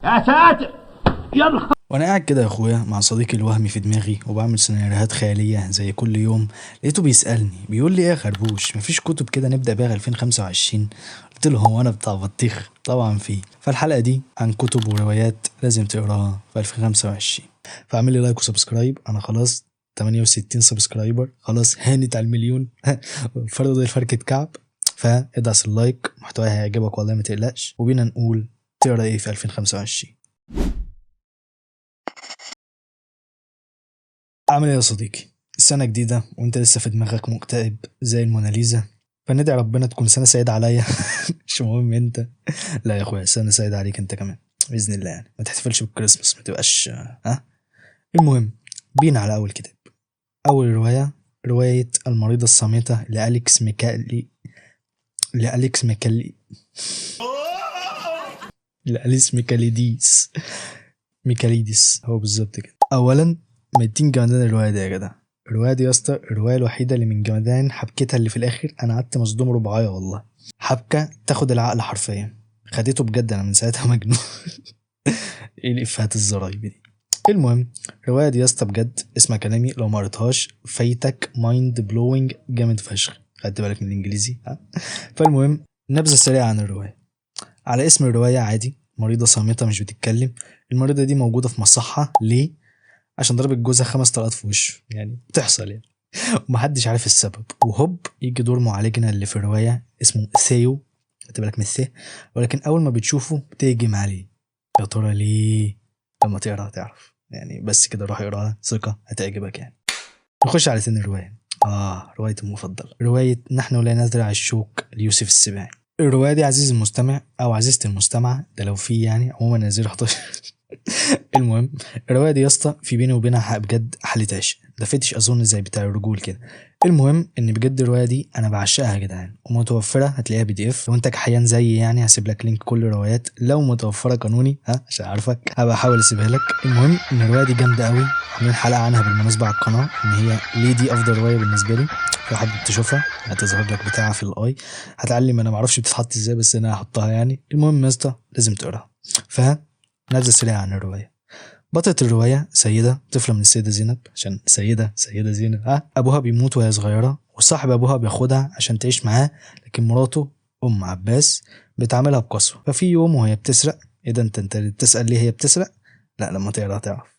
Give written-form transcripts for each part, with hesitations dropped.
يا ساتر يا الخ... وانا قاعد كده يا اخويا مع صديقي الوهمي في دماغي وبعمل سيناريوهات خياليه زي كل يوم. لقيته بيسالني بيقول لي ايه يا خربوش، مفيش كتب كده نبدا بيها 2025؟ قلت له هو انا بتاع بطيخ؟ طبعا في. فالحلقه دي عن كتب وروايات لازم تقراها في 2025. فاعمل لي لايك وسبسكرايب. انا خلاص 68 سبسكرايبر، خلاص هانت على المليون. فرض زي فركة كعب. فادعس اللايك، محتواها هيعجبك والله ما تقلقش. وبينا نقول تقرا ايه في 2025. عامل ايه يا صديقي؟ السنة جديدة وانت لسه في دماغك مكتئب زي الموناليزا، فندعي ربنا تكون سنة سعيدة عليا. مش مهم انت. لا يا اخويا، سنة سعيدة عليك انت كمان بإذن الله. يعني ما تحتفلش بالكريسماس، ما تبقاش ها. المهم، بينا على أول كتاب. أول رواية، رواية المريضة الصامتة لأليكس ميكالي لأليكس ميكالي لأليس ميكاليديس هو بالظبط كده. أولا، ميتين جمدان الرواية دي يا جدع. الرواية دي يا اسطى الرواية الوحيدة اللي من جمدان حبكتها اللي في الآخر أنا قعدت مصدوم رباعية والله. حبكة تاخد العقل حرفيا، خدته بجد. أنا من ساعتها مجنون. إيه الإفيهات الزرايب دي؟ المهم، الرواية دي يا اسطى بجد اسمع كلامي، لو ما قريتهاش فايتك مايند بلوينج جامد فشخ. خدت بالك من الإنجليزي ها؟ فالمهم، نبذة سريعة عن الرواية. على اسم الرواية عادي، مريضة صامتة مش بتتكلم. المريضة دي موجودة في مصحة ليه؟ عشان ضربت جوزها 5 طلقات في وشه، يعني بتحصل يعني. ومحدش عارف السبب. وهوب يجي دور معالجنا اللي في الرواية اسمه ثيو، خدت بالك من الثيه، ولكن أول ما بتشوفه بتهجم عليه. يا ترى ليه؟ لما تقرا هتعرف يعني. بس كده روح اقراها، ثقة هتعجبك يعني. نخش على سن الرواية. روايتي المفضلة، رواية نحن لا نزرع الشوك ليوسف السباعي. الرواية دي عزيزي المستمع أو عزيزتي المستمعة، ده لو في يعني، عموما نزيل 11. المهم، الرواية دي يا اسطى في بيني وبينها حق بجد، حالة عشق. ده فتش أظن زي بتاع الرجول كده. المهم ان بجد الرواية دي انا بعشقها يا جدعان، ومتوفرة هتلاقيها PDF. لو انت كحيان زي يعني هسيب لك لينك كل الروايات لو متوفرة قانوني ها، عشان عارفك هبقى احاول اسيبها لك. المهم ان الرواية دي جامدة قوي، عاملين حلقة عنها بالمناسبة على القناة، ان هي ليه دي افضل رواية بالنسبة لي. لو حابب تشوفها هتظهر لك بتاعها في الاي. هتعلم، انا معرفش بتتحط ازاي بس انا هحطها يعني. المهم يا اسطى لازم تقراها. نبذة سريعة عن الرواية. بطلة الرواية سيدة طفلة من السيدة زينب، عشان سيدة زينب أبوها بيموت وهي صغيرة، وصاحب أبوها بياخدها عشان تعيش معاه. لكن مراته أم عباس بتعاملها بقسوة. ففي يوم وهي بتسرق، إيه ده أنت بتسأل ليه هي بتسرق؟ لا لما تقرا تعرف.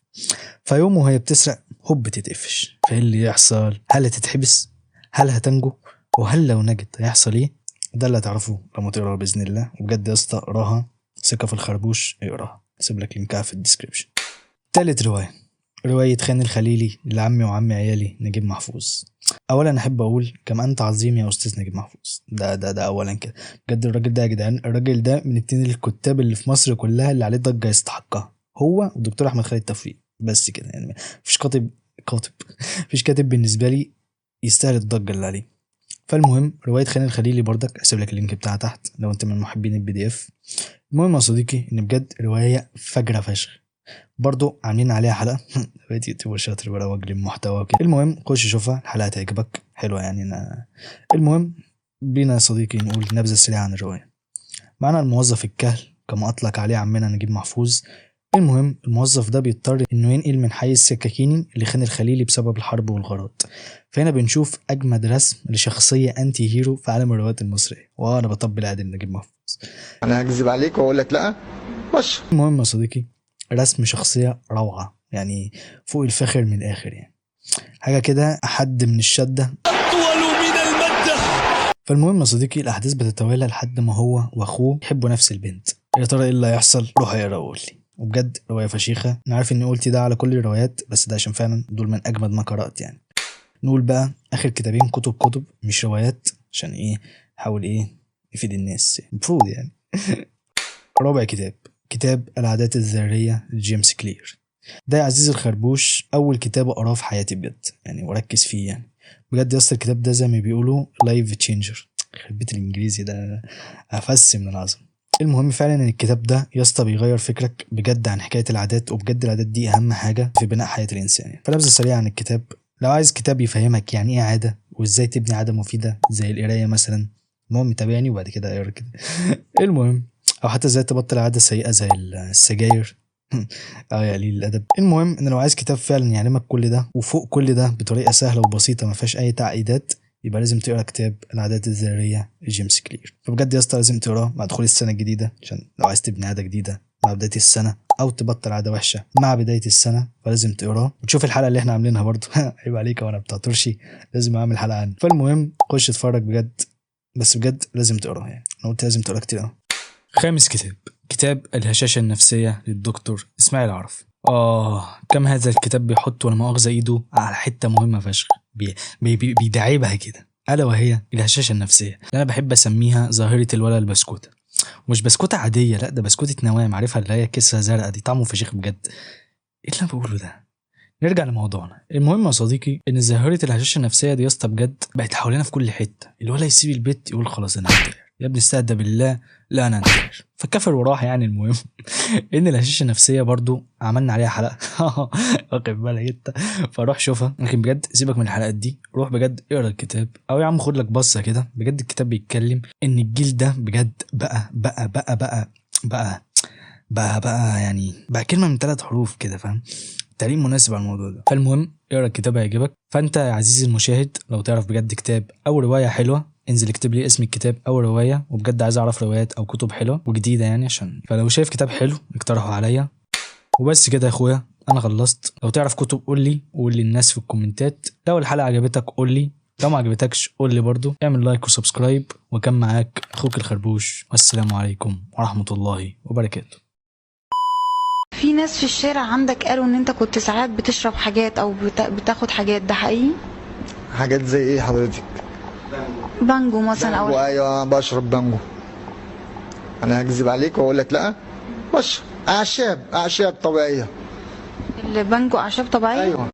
فيوم وهي بتسرق هوب تتقفش. فإيه اللي يحصل؟ هل هتتحبس؟ هل هتنجو؟ وهل لو نجت هيحصل إيه؟ ده اللي هتعرفه لما تقرا بإذن الله. وبجد يا اسطى اقراها، ثقة في الخربوش، اقراها. سيب لك لينكها في الديسكريبشن. تالت رواية، رواية خان الخليلي لعمي وعم عيالي نجيب محفوظ. أولا أحب أقول كم أنت عظيم يا أستاذ نجيب محفوظ. ده أولا كده. بجد الراجل ده يا جدعان، الراجل ده من اتنين الكتاب اللي في مصر كلها اللي عليه ضجة يستحقها، هو والدكتور أحمد خالد توفيق. بس كده يعني، مفيش كاتب مفيش كاتب بالنسبة لي يستاهل الضجة اللي عليه. فالمهم، رواية خان الخليلي برضك هسيب لك اللينك بتاعها تحت لو أنت من محبين PDF. المهم يا صديقي، إن بجد رواية فجرة فشخ. برضو عاملين عليها حلقة. بقيت يوتيوبر شاطر بروج للمحتوى وكده. المهم خش شوفها، الحلقة هتعجبك، حلوة يعني. أنا المهم، بينا يا صديقي نقول نبذة سريعة عن الرواية. معنا الموظف الكهل كما أطلق عليه عمنا نجيب محفوظ. المهم، الموظف ده بيضطر إنه ينقل من حي السكاكيني لخان الخليلي بسبب الحرب والغارات. فهنا بنشوف أجمد رسم لشخصية أنتي هيرو في عالم الروايات المصرية، وأنا بطبل عادل نجيب محفوظ. انا هكذب عليك واقول لك لا. بش المهم يا صديقي، رسم شخصية روعة يعني، فوق الفخر من الآخر يعني، حاجة كده أحد من الشدة أطول من المادة. فالمهم يا صديقي، الأحداث بتتوالى لحد ما هو وأخوه يحبوا نفس البنت. يا ترى إيه اللي هيحصل؟ روح اقرا وقول لي. وبجد رواية فشيخة. أنا عارف إني قلت ده على كل الروايات، بس ده عشان فعلا دول من أجمد ما قرأت يعني. نقول بقى آخر كتابين، كتب مش روايات، عشان إيه؟ حاول إيه يفيد الناس المفروض يعني. رابع كتاب، كتاب العادات الذرية لجيمس كلير. ده يا عزيزي الخربوش أول كتاب أقراه في حياتي بجد يعني، وركز فيه يعني. بجد يا اسطى الكتاب ده زي ما بيقولوا لايف تشينجر. يخرب بيت الإنجليزي ده، أفس من العظم. المهم فعلا إن الكتاب ده يا اسطى بيغير فكرك بجد عن حكاية العادات، وبجد العادات دي أهم حاجة في بناء حياة الإنسان يعني. فنبذة سريعة عن الكتاب. لو عايز كتاب يفهمك يعني إيه عادة وإزاي تبني عادة مفيدة زي القراية مثلا، المهم تابعني وبعد كده اقرا كده. المهم، او حتى ازاي تبطل عاده سيئه زي السجاير. يا قليل الادب. المهم ان لو عايز كتاب فعلا يعلمك كل ده وفوق كل ده بطريقه سهله وبسيطه ما فيهاش اي تعقيدات، يبقى لازم تقرا كتاب العادات الذريه لجيمس كلير. فبجد يا اسطى لازم تقراه مع دخول السنه الجديده، عشان لو عايز تبني عاده جديده مع بدايه السنه او تبطل عاده وحشه مع بدايه السنه، فلازم تقراه وتشوف الحلقه اللي احنا عاملينها برضو. عيب عليك وانا بتاع ترشي لازم اعمل حلقه عنه. فالمهم خش اتفرج بجد، بس بجد لازم تقراه، يعني انا قلت لازم تقرا كتير قوي. خامس كتاب الهشاشة النفسية للدكتور إسماعيل عرف. كم هذا الكتاب بيحط ولا مؤاخذة إيده على حتة مهمة فشخ، بيدعيبها كده، ألا وهي الهشاشة النفسية اللي أنا بحب أسميها ظاهرة الولا البسكوتة. ومش بسكوتة عادية، لأ ده بسكوتة نوام، عارفها اللي هي كيسة زرقاء دي، طعمه فشيخ بجد. إيه اللي أنا بقوله ده؟ نرجع لموضوعنا. المهم يا صديقي ان ظاهرة الهشاشة النفسية دي يا اسطى بجد بقت حوالينا في كل حتة. الولا يسيب البيت يقول خلاص انا هنتحر، يا ابني استهدى بالله، لا انا هنتحر، فكفر وراح. يعني المهم ان الهشاشة النفسية برضو عملنا عليها حلقة. واخد بالك انت؟ فروح شوفها. لكن بجد سيبك من الحلقات دي، روح بجد اقرا الكتاب، او يا عم خد لك بصة كده. بجد الكتاب بيتكلم ان الجيل ده بجد بقى يعني بقى كلمة من 3 حروف كده، فاهم؟ تعليم مناسب على الموضوع ده. فالمهم اقرا الكتاب هيعجبك. فانت يا عزيزي المشاهد لو تعرف بجد كتاب او روايه حلوه، انزل اكتب لي اسم الكتاب او روايه، وبجد عايز اعرف روايات او كتب حلوه وجديده يعني، عشان فلو شايف كتاب حلو اقترحه عليا. وبس كده يا اخويا انا خلصت. لو تعرف كتب قول لي، وقول للناس في الكومنتات. لو الحلقه عجبتك قول لي، لو ما عجبتكش قول لي برضو. اعمل لايك وسبسكرايب، وكان معاك اخوك الخربوش، والسلام عليكم ورحمه الله وبركاته. في ناس في الشارع عندك قالوا ان انت كنت ساعات بتشرب حاجات او بتاخد حاجات، ده حقيقي؟ حاجات زي ايه حضرتك؟ بانجو مثلا او وايوه بشرب بانجو. انا هكذب عليك واقول لك لا، بشرب اعشاب طبيعيه. البانجو اعشاب طبيعيه؟ ايوه.